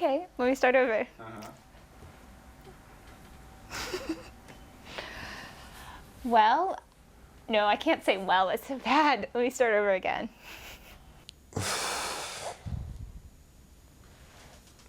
Okay, let me start over. Well, no, I can't say well, it's so bad. Let me start over again.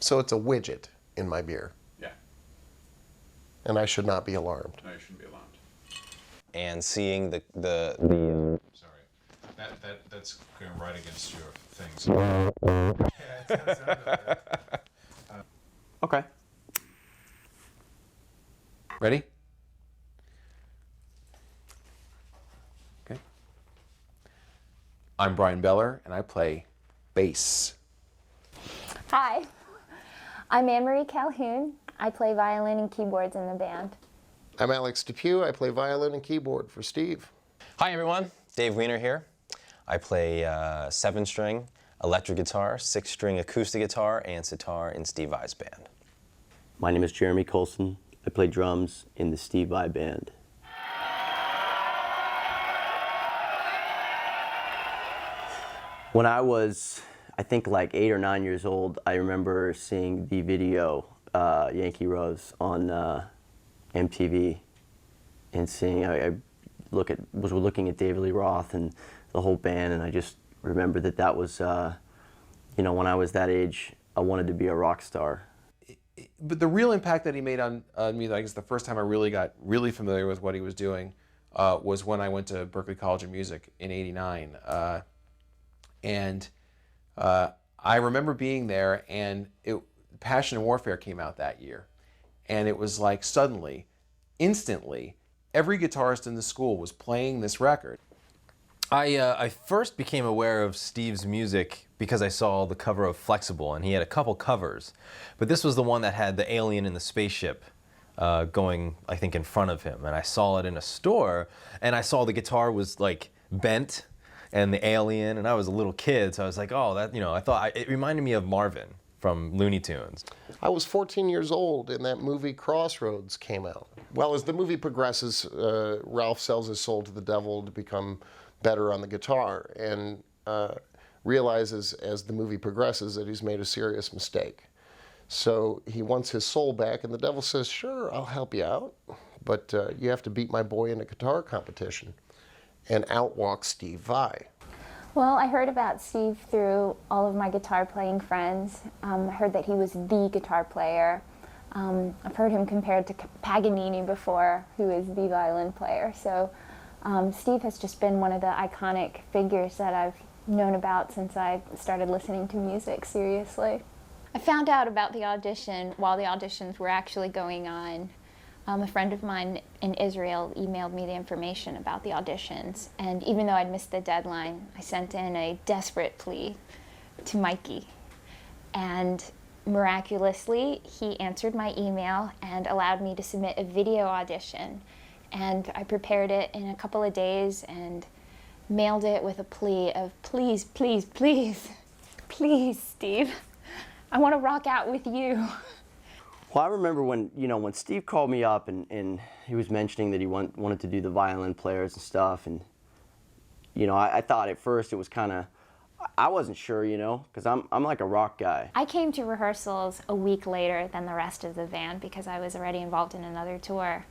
So it's a widget in my beer. Yeah. And I should not be alarmed. No, you shouldn't be alarmed. And seeing the Sorry. That's going right against your things. Okay. Ready? Okay. I'm Bryan Beller, and I play bass. Hi, I'm Anne-Marie Calhoun. I play violin and keyboards in the band. I'm Alex DePue. I play violin and keyboard for Steve. Hi everyone, Dave Weiner here. I play 7-string electric guitar, 6-string acoustic guitar, and sitar in Steve Vai's band. My name is Jeremy Colson. I play drums in the Steve Vai band. When I was, I think like 8 or 9 years old, I remember seeing the video Yankee Rose on MTV and seeing, I was looking at David Lee Roth and the whole band, and I just remember that was, you know, when I was that age, I wanted to be a rock star. But the real impact that he made on me, I guess the first time I really got really familiar with what he was doing was when I went to Berklee College of Music in '89. I remember being there, and Passion and Warfare came out that year. And it was like suddenly, instantly, every guitarist in the school was playing this record. I first became aware of Steve's music because I saw the cover of Flexible, and he had a couple covers. But this was the one that had the alien in the spaceship going, I think, in front of him. And I saw it in a store, and I saw the guitar was like bent, and the alien, and I was a little kid, so I was like, oh, that, you know, I thought, it reminded me of Marvin from Looney Tunes. I was 14 years old and that movie Crossroads came out. Well, as the movie progresses, Ralph sells his soul to the devil to become better on the guitar, and realizes as the movie progresses that he's made a serious mistake. So he wants his soul back, and the devil says, sure, I'll help you out, but you have to beat my boy in a guitar competition. And out walks Steve Vai. Well, I heard about Steve through all of my guitar playing friends. I heard that he was the guitar player. I've heard him compared to Paganini before, who is the violin player. So Steve has just been one of the iconic figures that I've known about since I started listening to music seriously. I found out about the audition while the auditions were actually going on. A friend of mine in Israel emailed me the information about the auditions, and even though I'd missed the deadline, I sent in a desperate plea to Mikey. And miraculously, he answered my email and allowed me to submit a video audition. And I prepared it in a couple of days and mailed it with a plea of, please, please, please, please, Steve, I want to rock out with you. Well, I remember when, you know, when Steve called me up and he was mentioning that he wanted to do the violin players and stuff, and, you know, I thought at first it was kind of, I wasn't sure, you know, because I'm like a rock guy. I came to rehearsals a week later than the rest of the band because I was already involved in another tour.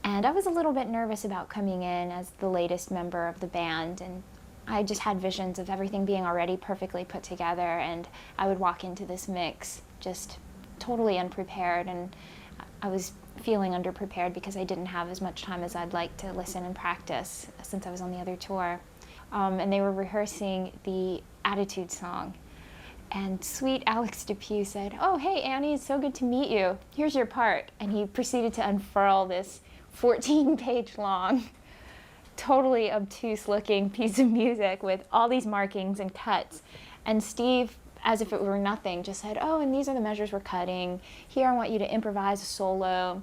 And I was a little bit nervous about coming in as the latest member of the band, and I just had visions of everything being already perfectly put together, and I would walk into this mix just totally unprepared, and I was feeling underprepared because I didn't have as much time as I'd like to listen and practice since I was on the other tour. And they were rehearsing the Attitude song, and sweet Alex DePue said, oh, hey Annie, it's so good to meet you. Here's your part. And he proceeded to unfurl this 14-page long, totally obtuse looking piece of music with all these markings and cuts. And Steve, as if it were nothing, just said, oh, and these are the measures we're cutting. Here I want you to improvise a solo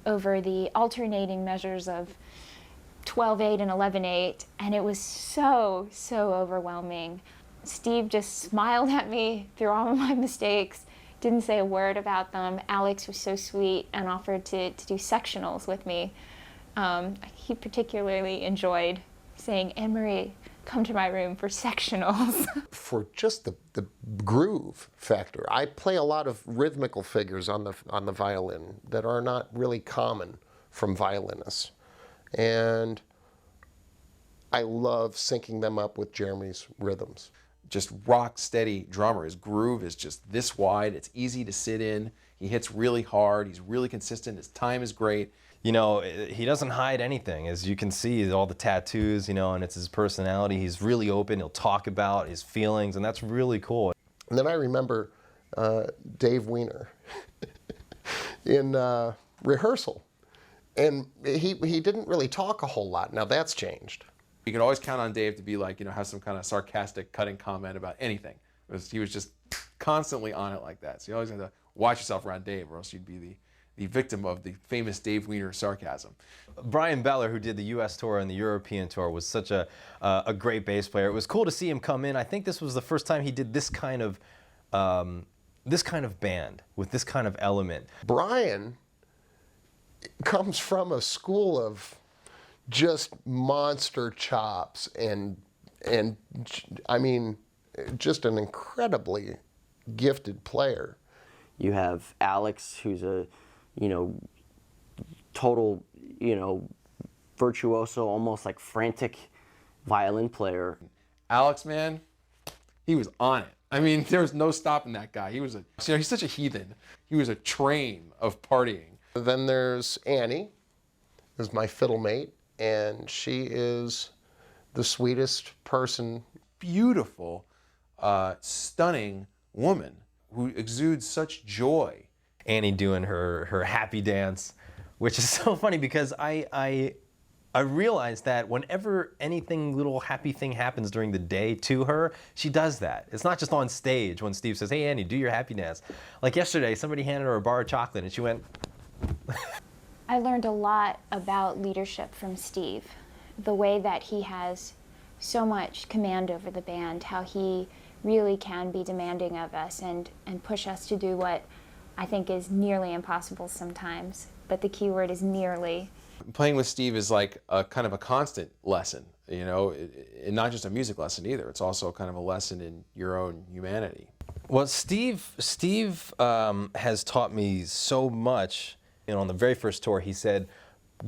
over the alternating measures of 12/8 and 11/8, and it was so, so overwhelming. Steve just smiled at me through all of my mistakes, didn't say a word about them. Alex was so sweet and offered to do sectionals with me. He particularly enjoyed saying, Anne-Marie, come to my room for sectionals. For just the groove factor. I play a lot of rhythmical figures on the violin that are not really common from violinists. And I love syncing them up with Jeremy's rhythms. Just rock steady drummer. His groove is just this wide. It's easy to sit in. He hits really hard. He's really consistent. His time is great. You know, he doesn't hide anything. As you can see, all the tattoos, you know, and it's his personality. He's really open. He'll talk about his feelings, and that's really cool. And then I remember Dave Weiner in rehearsal. And he didn't really talk a whole lot. Now that's changed. You could always count on Dave to be like, have some kind of sarcastic, cutting comment about anything. He was just constantly on it like that. So you always have to watch yourself around Dave, or else you'd be the victim of the famous Dave Weiner sarcasm. Bryan Beller, who did the U.S. tour and the European tour, was such a great bass player. It was cool to see him come in. I think this was the first time he did this kind of band with this kind of element. Bryan comes from a school of just monster chops and I mean, just an incredibly gifted player. You have Alex, who's a, total, virtuoso, almost like frantic violin player. Alex, man, he was on it. I mean, there was no stopping that guy. He's such a heathen. He was a train of partying. Then there's Annie, who's my fiddle mate, and she is the sweetest person. Beautiful, stunning woman who exudes such joy. Annie doing her happy dance, which is so funny because I realized that whenever anything little happy thing happens during the day to her, she does that. It's not just on stage when Steve says, "Hey Annie, do your happy dance." Like yesterday, somebody handed her a bar of chocolate and she went. I learned a lot about leadership from Steve. The way that he has so much command over the band, how he really can be demanding of us and push us to do what I think is nearly impossible sometimes. But the key word is nearly. Playing with Steve is like a kind of a constant lesson, and not just a music lesson either. It's also kind of a lesson in your own humanity. Well, Steve has taught me so much. On the very first tour, he said,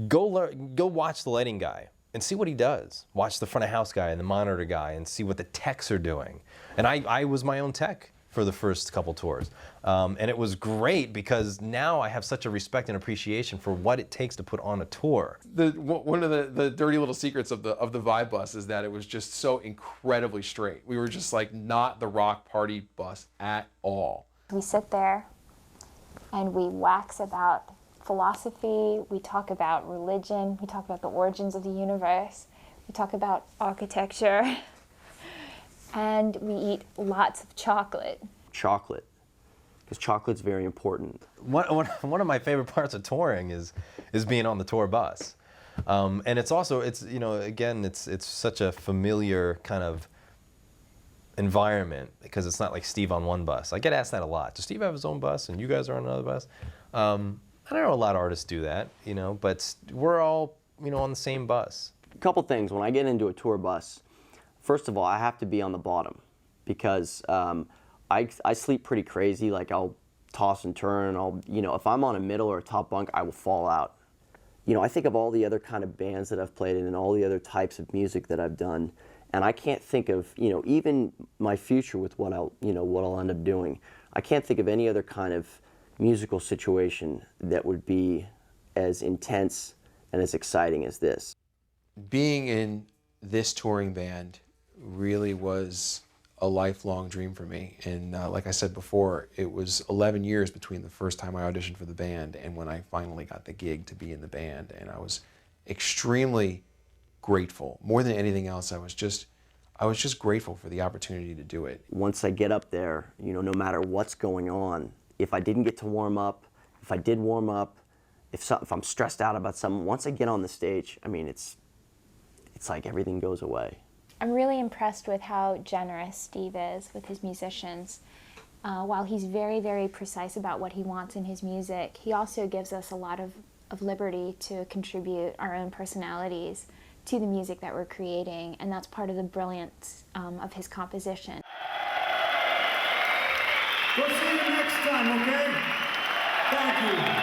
go watch the lighting guy and see what he does. Watch the front of house guy and the monitor guy and see what the techs are doing. And I was my own tech for the first couple tours. And it was great because now I have such a respect and appreciation for what it takes to put on a tour. One of the dirty little secrets of the Vibe bus is that it was just so incredibly straight. We were just like not the rock party bus at all. We sit there and we wax about philosophy, we talk about religion, we talk about the origins of the universe, we talk about architecture, and we eat lots of chocolate. Chocolate, because chocolate's very important. One of my favorite parts of touring is being on the tour bus, and it's also again it's such a familiar kind of environment because it's not like Steve on one bus. I get asked that a lot. Does Steve have his own bus and you guys are on another bus? I don't know a lot of artists do that, but we're all, on the same bus. A couple things. When I get into a tour bus, first of all, I have to be on the bottom because I sleep pretty crazy. Like I'll toss and turn. If I'm on a middle or a top bunk, I will fall out. I think of all the other kind of bands that I've played in and all the other types of music that I've done, and I can't think of, even my future with what I'll end up doing. I can't think of any other kind of musical situation that would be as intense and as exciting as this. Being in this touring band really was a lifelong dream for me. And like I said before, it was 11 years between the first time I auditioned for the band and when I finally got the gig to be in the band. And I was extremely grateful. More than anything else, I was just grateful for the opportunity to do it. Once I get up there, no matter what's going on, if I didn't get to warm up, if I did warm up, if I'm stressed out about something, once I get on the stage, I mean, it's like everything goes away. I'm really impressed with how generous Steve is with his musicians. While he's very, very precise about what he wants in his music, he also gives us a lot of liberty to contribute our own personalities to the music that we're creating, and that's part of the brilliance of his composition. We'll see you next time, okay? Thank you.